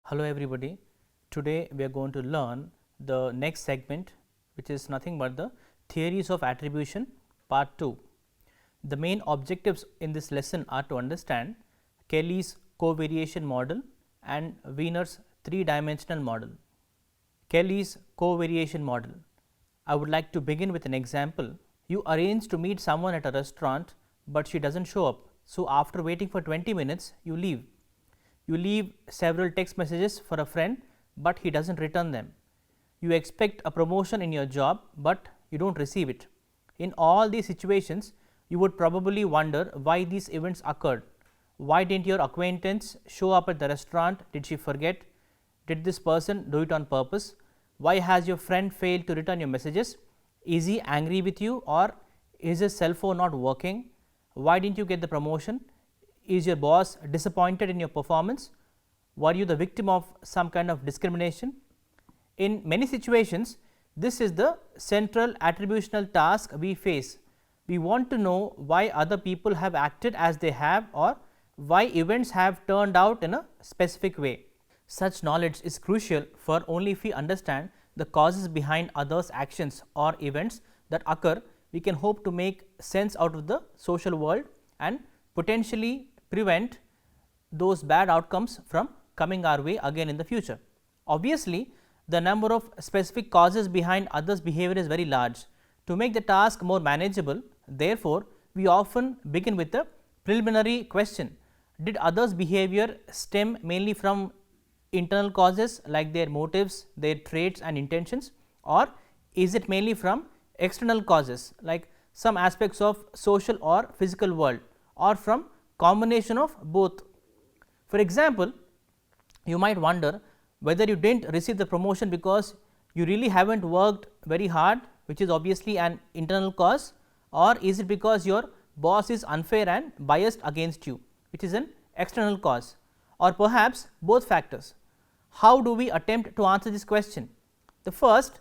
Hello everybody, today we are going to learn the next segment, which is nothing but the theories of attribution part 2. The main objectives in this lesson are to understand Kelly's covariation model and Wiener's three-dimensional model. Kelly's covariation model. I would like to begin with an example. You arrange to meet someone at a restaurant, but she doesn't show up. So after waiting for 20 minutes, you leave. You leave several text messages for a friend, but he doesn't return them. You expect a promotion in your job, but you don't receive it. In all these situations, you would probably wonder why these events occurred. Why didn't your acquaintance show up at the restaurant? Did she forget? Did this person do it on purpose? Why has your friend failed to return your messages? Is he angry with you, or is his cell phone not working? Why didn't you get the promotion? Is your boss disappointed in your performance? Were you the victim of some kind of discrimination? In many situations, this is the central attributional task we face. We want to know why other people have acted as they have, or why events have turned out in a specific way. Such knowledge is crucial for only if we understand the causes behind others' actions or events that occur, we can hope to make sense out of the social world and potentially prevent those bad outcomes from coming our way again in the future. Obviously, the number of specific causes behind others' behavior is very large. To make the task more manageable, therefore, we often begin with a preliminary question: did others' behavior stem mainly from internal causes like their motives, their traits and intentions, or is it mainly from external causes like some aspects of social or physical world, or from combination of both? For example, you might wonder whether you didn't receive the promotion because you really haven't worked very hard, which is obviously an internal cause, or is it because your boss is unfair and biased against you, which is an external cause, or perhaps both factors. How do we attempt to answer this question? The first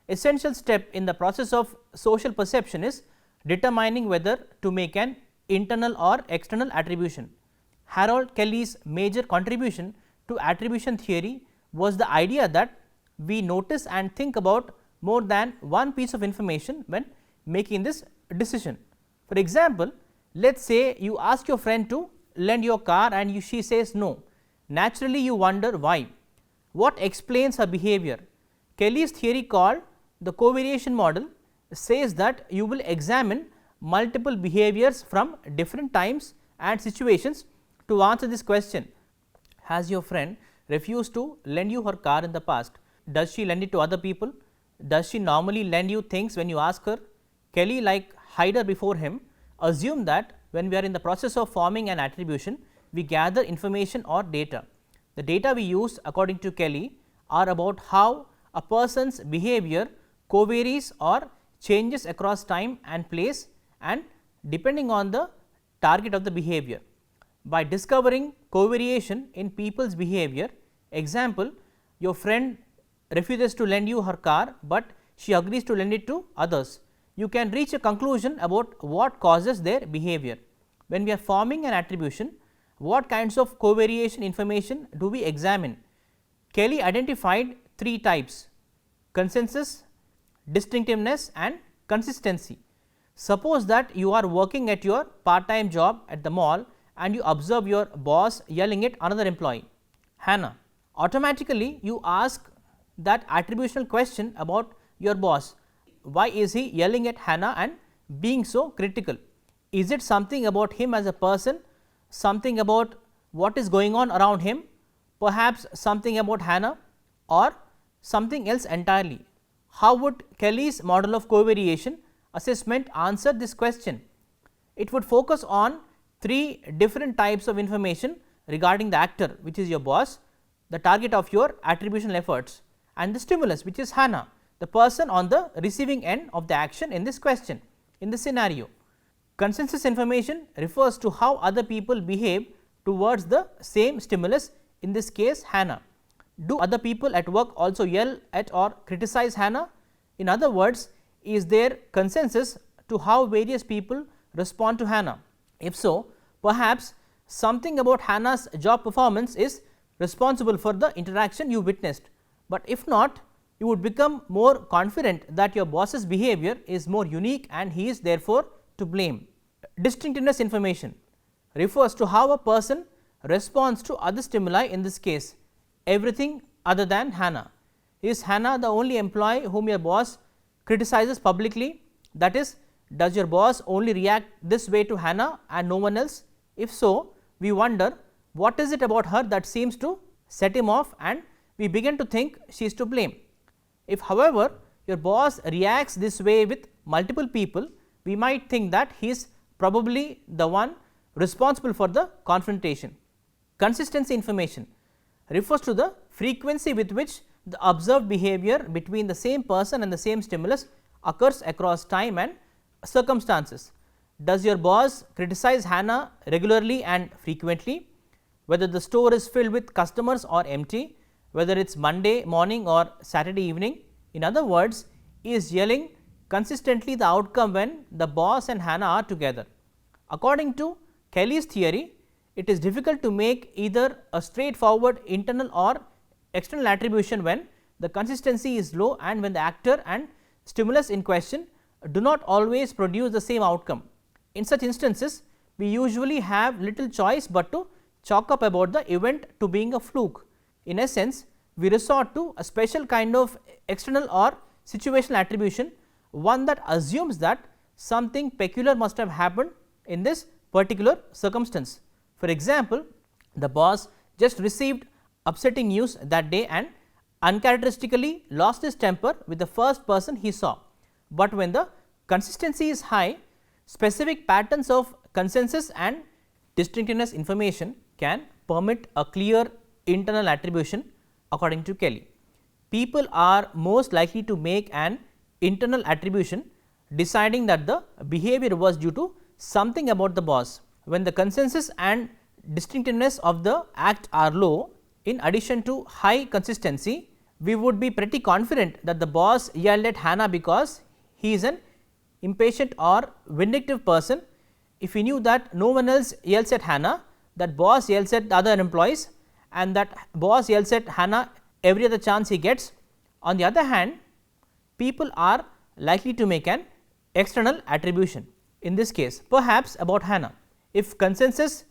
essential step in the process of social perception is determining whether to make an internal or external attribution. Harold Kelly's major contribution to attribution theory was the idea that we notice and think about more than one piece of information when making this decision. For example, let us say you ask your friend to lend your car and she says no. Naturally, you wonder why. What explains her behavior? Kelly's theory, called the covariation model, says that you will examine multiple behaviors from different times and situations to answer this question. Has your friend refused to lend you her car in the past? Does she lend it to other people? Does she normally lend you things when you ask her? Kelly, like Heider before him, assumed that when we are in the process of forming an attribution, we gather information or data. The data we use, according to Kelly, are about how a person's behavior covaries or changes across time and place, and depending on the target of the behavior. By discovering covariation in people's behavior, example, your friend refuses to lend you her car, but she agrees to lend it to others, you can reach a conclusion about what causes their behavior. When we are forming an attribution, what kinds of covariation information do we examine? Kelly identified three types: consensus, distinctiveness and consistency. Suppose that you are working at your part-time job at the mall and you observe your boss yelling at another employee, Hannah. Automatically, you ask that attributional question about your boss: why is he yelling at Hannah and being so critical? Is it something about him as a person, something about what is going on around him, perhaps something about Hannah, or something else entirely? How would Kelly's model of covariation assessment answer this question? It would focus on three different types of information regarding the actor, which is your boss, the target of your attributional efforts, and the stimulus, which is Hannah, the person on the receiving end of the action in this question, in this scenario. Consensus information refers to how other people behave towards the same stimulus, in this case Hannah. Do other people at work also yell at or criticize Hannah? In other words, is there consensus to how various people respond to Hannah? If so, perhaps something about Hannah's job performance is responsible for the interaction you witnessed, but if not, you would become more confident that your boss's behavior is more unique and he is therefore to blame. Distinctiveness information refers to how a person responds to other stimuli, in this case everything other than Hannah. Is Hannah the only employee whom your boss criticizes publicly? That is, does your boss only react this way to Hannah and no one else? If so, we wonder what is it about her that seems to set him off, and we begin to think she is to blame. If however, your boss reacts this way with multiple people, we might think that he is probably the one responsible for the confrontation. Consistency information refers to the frequency with which the observed behavior between the same person and the same stimulus occurs across time and circumstances. Does your boss criticize Hannah regularly and frequently? Whether the store is filled with customers or empty, whether it is Monday morning or Saturday evening. In other words, he is yelling consistently the outcome when the boss and Hannah are together. According to Kelly's theory, it is difficult to make either a straightforward internal or external attribution when the consistency is low and when the actor and stimulus in question do not always produce the same outcome. In such instances, we usually have little choice but to chalk up about the event to being a fluke. In essence, we resort to a special kind of external or situational attribution, one that assumes that something peculiar must have happened in this particular circumstance. For example, the boss just received upsetting news that day and uncharacteristically lost his temper with the first person he saw, but when the consistency is high, specific patterns of consensus and distinctiveness information can permit a clear internal attribution. According to Kelly, people are most likely to make an internal attribution deciding that the behavior was due to something about the boss. When the consensus and distinctiveness of the act are low, in addition to high consistency, we would be pretty confident that the boss yelled at Hannah because he is an impatient or vindictive person. If we knew that no one else yells at Hannah, that boss yells at the other employees and that boss yells at Hannah every other chance he gets. On the other hand, people are likely to make an external attribution, in this case perhaps about Hannah. If consensus,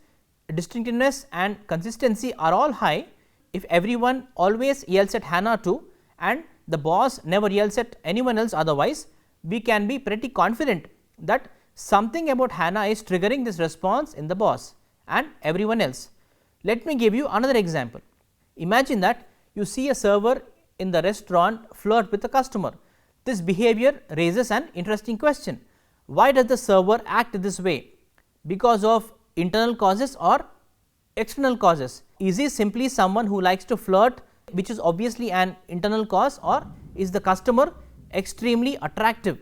distinctiveness and consistency are all high, if everyone always yells at Hannah too and the boss never yells at anyone else otherwise, we can be pretty confident that something about Hannah is triggering this response in the boss and everyone else. Let me give you another example. Imagine that you see a server in the restaurant flirt with a customer. This behavior raises an interesting question. Why does the server act this way? Because of internal causes or external causes? Is he simply someone who likes to flirt, which is obviously an internal cause, or is the customer extremely attractive,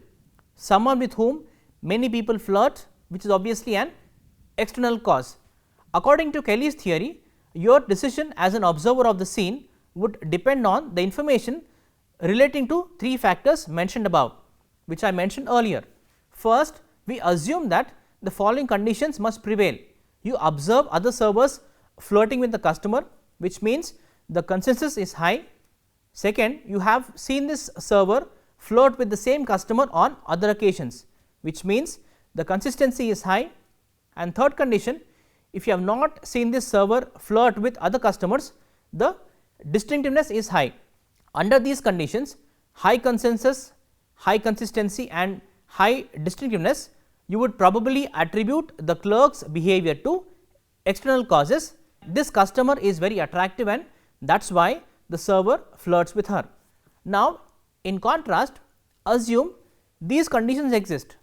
someone with whom many people flirt, which is obviously an external cause? According to Kelly's theory, your decision as an observer of the scene would depend on the information relating to three factors mentioned above, which I mentioned earlier. First, we assume that the following conditions must prevail. You observe other servers flirting with the customer, which means the consensus is high. Second, you have seen this server flirt with the same customer on other occasions, which means the consistency is high. And third condition, if you have not seen this server flirt with other customers, the distinctiveness is high. Under these conditions, high consensus, high consistency and high distinctiveness, you would probably attribute the clerk's behavior to external causes. This customer is very attractive and that is why the server flirts with her. Now, in contrast, assume these conditions exist.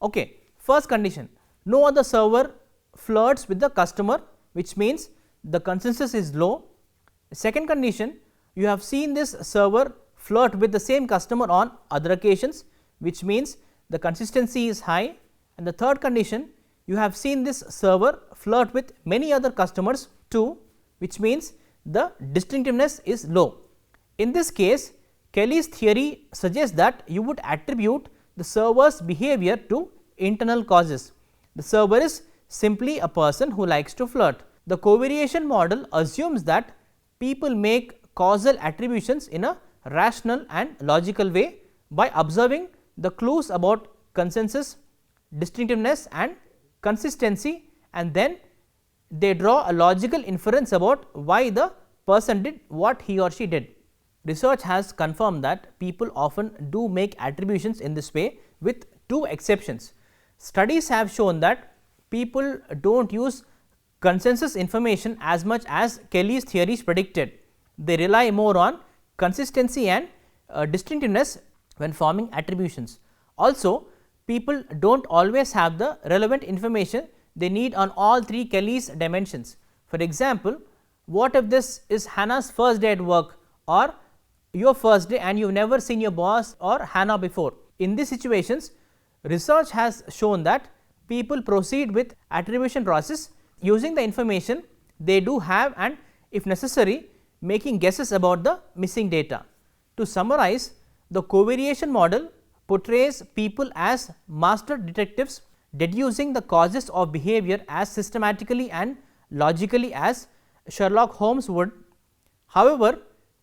Okay. First condition, no other server flirts with the customer, which means the consensus is low. Second condition, you have seen this server flirt with the same customer on other occasions, which means the consistency is high. And the third condition, you have seen this server flirt with many other customers too, which means the distinctiveness is low. In this case, Kelly's theory suggests that you would attribute the server's behavior to internal causes. The server is simply a person who likes to flirt. The covariation model assumes that people make causal attributions in a rational and logical way by observing the clues about consensus, distinctiveness and consistency, and then they draw a logical inference about why the person did what he or she did. Research has confirmed that people often do make attributions in this way, with two exceptions. Studies have shown that people do not use consensus information as much as Kelly's theories predicted. They rely more on consistency and distinctiveness when forming attributions. Also, people do not always have the relevant information they need on all three Kelly's dimensions. For example, what if this is Hannah's first day at work, or your first day and you have never seen your boss or Hannah before? In these situations, research has shown that people proceed with attribution process using the information they do have and, if necessary, making guesses about the missing data. To summarize, the covariation model portrays people as master detectives, deducing the causes of behavior as systematically and logically as Sherlock Holmes would. However,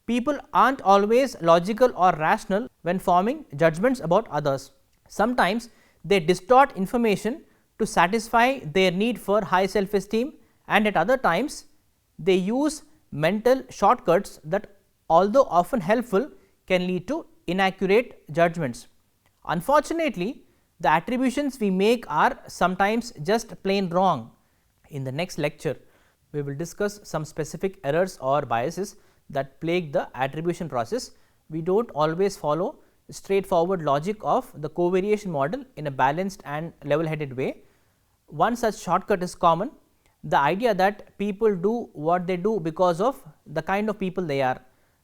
people are not always logical or rational when forming judgments about others. Sometimes they distort information to satisfy their need for high self-esteem, and at other times they use mental shortcuts that, although often helpful, can lead to inaccurate judgments. Unfortunately, the attributions we make are sometimes just plain wrong. In the next lecture, we will discuss some specific errors or biases that plague the attribution process. We do not always follow straightforward logic of the covariation model in a balanced and level-headed way. One such shortcut is common: the idea that people do what they do because of the kind of people they are,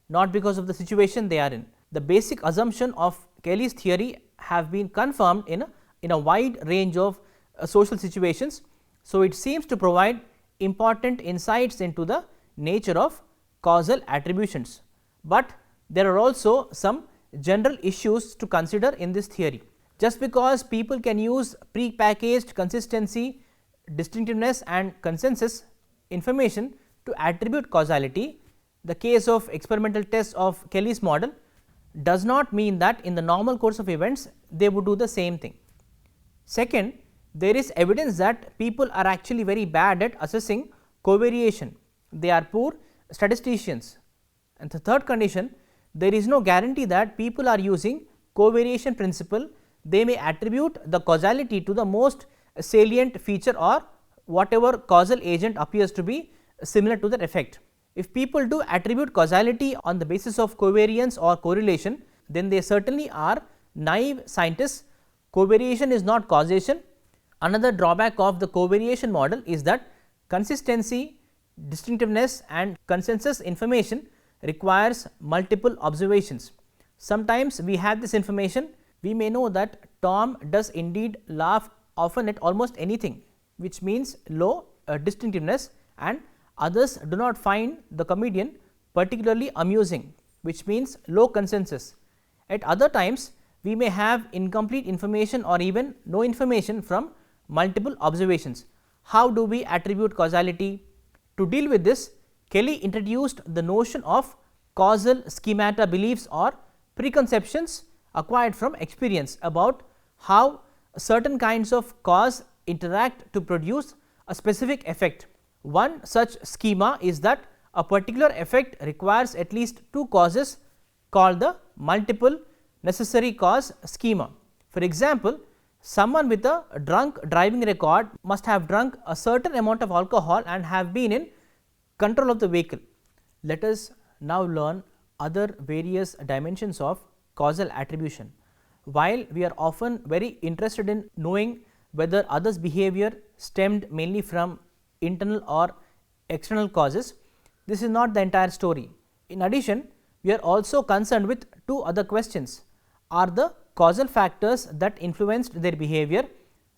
not because of the situation they are in. The basic assumption of Kelly's theory have been confirmed in a wide range of social situations. So, it seems to provide important insights into the nature of causal attributions, but there are also some general issues to consider in this theory. Just because people can use pre-packaged consistency, distinctiveness and consensus information to attribute causality, the case of experimental tests of Kelly's model, does not mean that in the normal course of events they would do the same thing. Second, there is evidence that people are actually very bad at assessing covariation. They are poor statisticians. And the third condition, there is no guarantee that people are using covariation principle. They may attribute the causality to the most salient feature or whatever causal agent appears to be similar to that effect. If people do attribute causality on the basis of covariance or correlation, then they certainly are naive scientists. Covariation is not causation. Another drawback of the covariation model is that consistency, distinctiveness and consensus information requires multiple observations. Sometimes we have this information, we may know that Tom does indeed laugh often at almost anything, which means low distinctiveness, and others do not find the comedian particularly amusing, which means low consensus. At other times, we may have incomplete information or even no information from multiple observations. How do we attribute causality? To deal with this, Kelly introduced the notion of causal schemata beliefs or preconceptions acquired from experience about how certain kinds of cause interact to produce a specific effect. One such schema is that a particular effect requires at least two causes, called the multiple necessary cause schema. For example, someone with a drunk driving record must have drunk a certain amount of alcohol and have been in control of the vehicle. Let us now learn other various dimensions of causal attribution. While we are often very interested in knowing whether others' behavior stemmed mainly from internal or external causes, this is not the entire story. In addition, we are also concerned with two other questions. Are the causal factors that influenced their behavior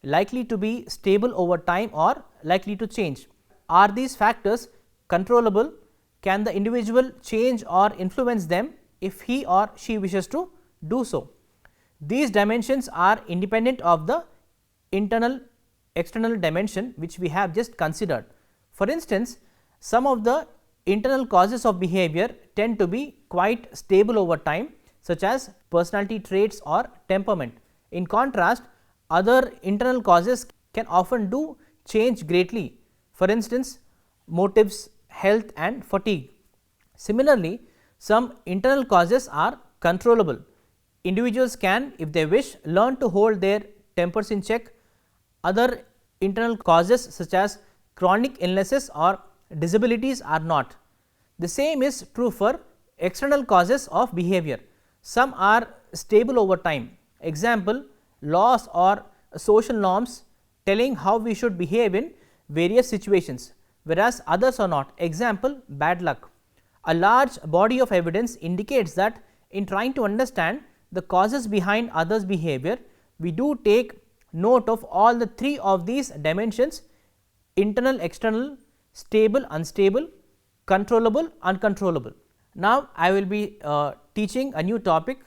likely to be stable over time or likely to change? Are these factors controllable? Can the individual change or influence them if he or she wishes to do so? These dimensions are independent of the internal external dimension which we have just considered. For instance, some of the internal causes of behavior tend to be quite stable over time, such as personality traits or temperament. In contrast, other internal causes can often do change greatly, for instance motives, health and fatigue. Similarly, some internal causes are controllable. Individuals can, if they wish, learn to hold their tempers in check. Other internal causes such as chronic illnesses or disabilities are not. The same is true for external causes of behavior. Some are stable over time, example laws or social norms telling how we should behave in various situations, whereas others are not, example bad luck. A large body of evidence indicates that in trying to understand the causes behind others' behavior, we do take note of all the three of these dimensions: internal, external, stable, unstable, controllable, uncontrollable. Now, I will be teaching a new topic,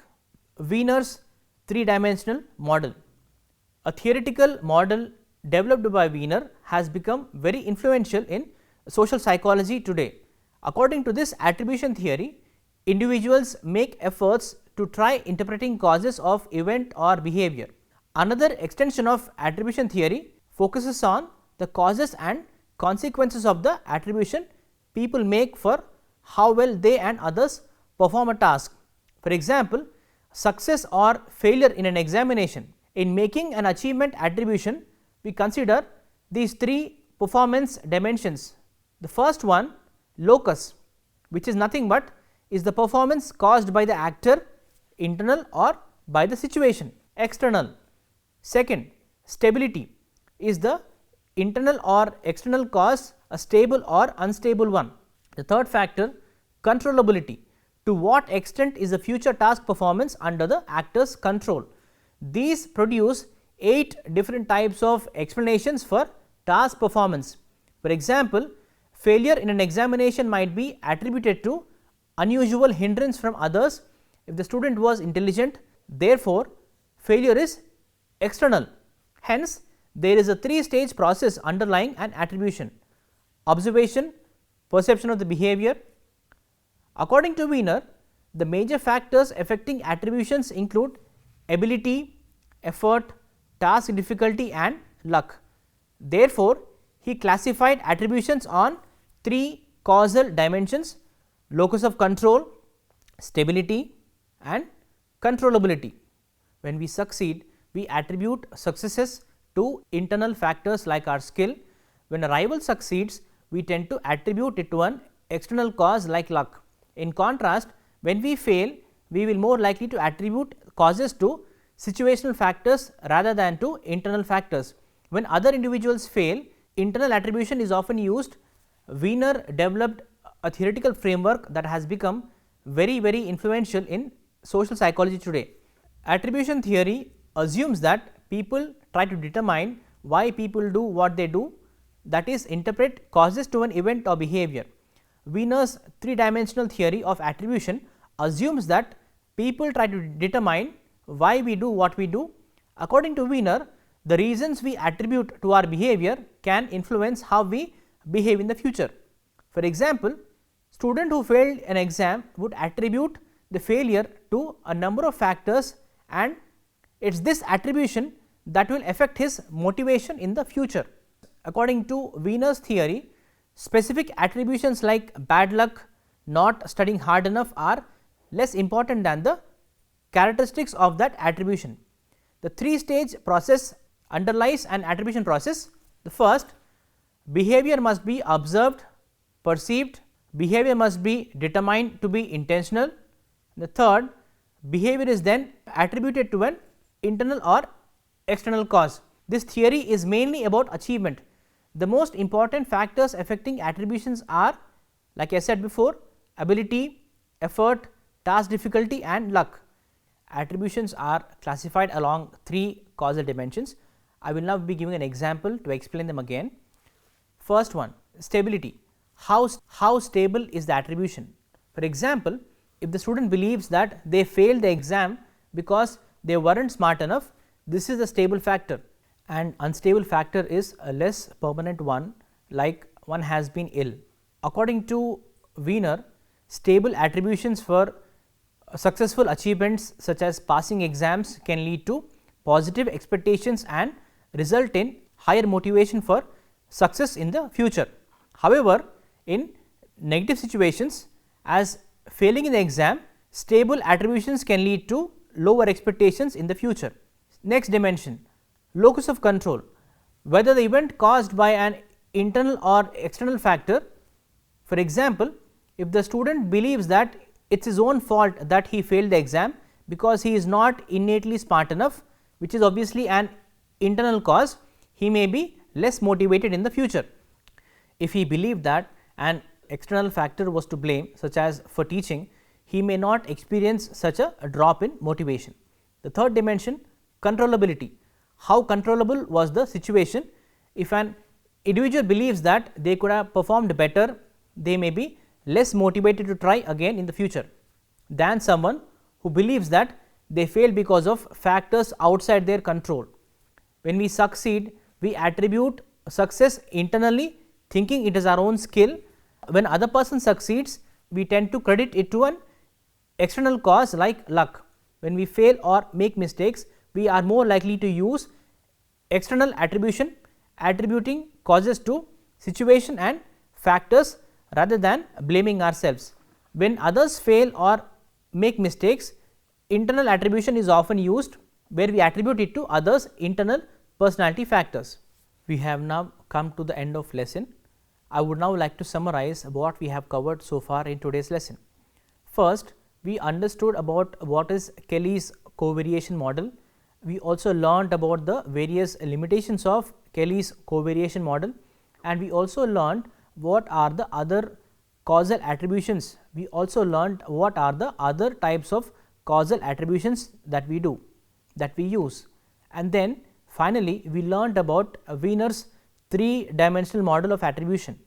Wiener's three-dimensional model. A theoretical model developed by Wiener has become very influential in social psychology today. According to this attribution theory, individuals make efforts to try interpreting causes of event or behavior. Another extension of attribution theory focuses on the causes and consequences of the attribution people make for how well they and others perform a task. For example, success or failure in an examination. In making an achievement attribution, we consider these three performance dimensions. The first one, locus, which is nothing but is the performance caused by the actor, internal or by the situation, external. Second, stability is the internal or external cause, a stable or unstable one. The third factor, controllability, to what extent is the future task performance under the actor's control. These produce 8 different types of explanations for task performance. For example, failure in an examination might be attributed to unusual hindrance from others if the student was intelligent. Therefore, failure is external. Hence, there is a 3-stage process underlying an attribution: observation, perception of the behavior. According to Wiener, the major factors affecting attributions include ability, effort, task difficulty and luck. Therefore, he classified attributions on 3 causal dimensions: locus of control, stability and controllability. When we succeed, we attribute successes to internal factors like our skill. When a rival succeeds, we tend to attribute it to an external cause like luck. In contrast, when we fail, we will more likely to attribute causes to situational factors rather than to internal factors. When other individuals fail, internal attribution is often used. Wiener developed a theoretical framework that has become very influential in social psychology today. Attribution theory assumes that people try to determine why people do what they do, that is, interpret causes to an event or behavior. Wiener's 3-dimensional theory of attribution assumes that people try to determine why we do what we do. According to Wiener, the reasons we attribute to our behavior can influence how we behave in the future. For example, student who failed an exam would attribute the failure to a number of factors, and it is this attribution that will affect his motivation in the future. According to Wiener's theory, specific attributions like bad luck, not studying hard enough are less important than the characteristics of that attribution. The 3-stage process underlies an attribution process. The first, behavior must be observed, perceived. Behavior must be determined to be intentional. The third, behavior is then attributed to an internal or external cause. This theory is mainly about achievement. The most important factors affecting attributions are, like I said before, ability, effort, task difficulty and luck. Attributions are classified along 3 causal dimensions. I will now be giving an example to explain them again. First one, stability. How stable is the attribution? For example, if the student believes that they failed the exam because they weren't smart enough, this is a stable factor, and unstable factor is a less permanent one, like one has been ill. According to Wiener, stable attributions for successful achievements such as passing exams can lead to positive expectations and result in higher motivation for success in the future. However, in negative situations, as failing in the exam, stable attributions can lead to lower expectations in the future. Next dimension, locus of control, whether the event caused by an internal or external factor. For example, if the student believes that it is his own fault that he failed the exam because he is not innately smart enough, which is obviously an internal cause, he may be less motivated in the future. If he believed that an external factor was to blame, such as for teaching, he may not experience such a drop in motivation. The third dimension, controllability, how controllable was the situation. If an individual believes that they could have performed better, they may be less motivated to try again in the future than someone who believes that they failed because of factors outside their control. When we succeed, we attribute success internally, thinking it is our own skill. When other person succeeds, we tend to credit it to an external cause like luck. When we fail or make mistakes, we are more likely to use external attribution, attributing causes to situation and factors rather than blaming ourselves. When others fail or make mistakes, internal attribution is often used, where we attribute it to others' internal personality factors. We have now come to the end of lesson. I would now like to summarize what we have covered so far in today's lesson. First, we understood about what is Kelly's covariation model. We also learned about the various limitations of Kelly's covariation model, and we also learned what are the other causal attributions. We also learned what are the other types of causal attributions that we use, and then finally we learned about Wiener's 3-dimensional model of attribution.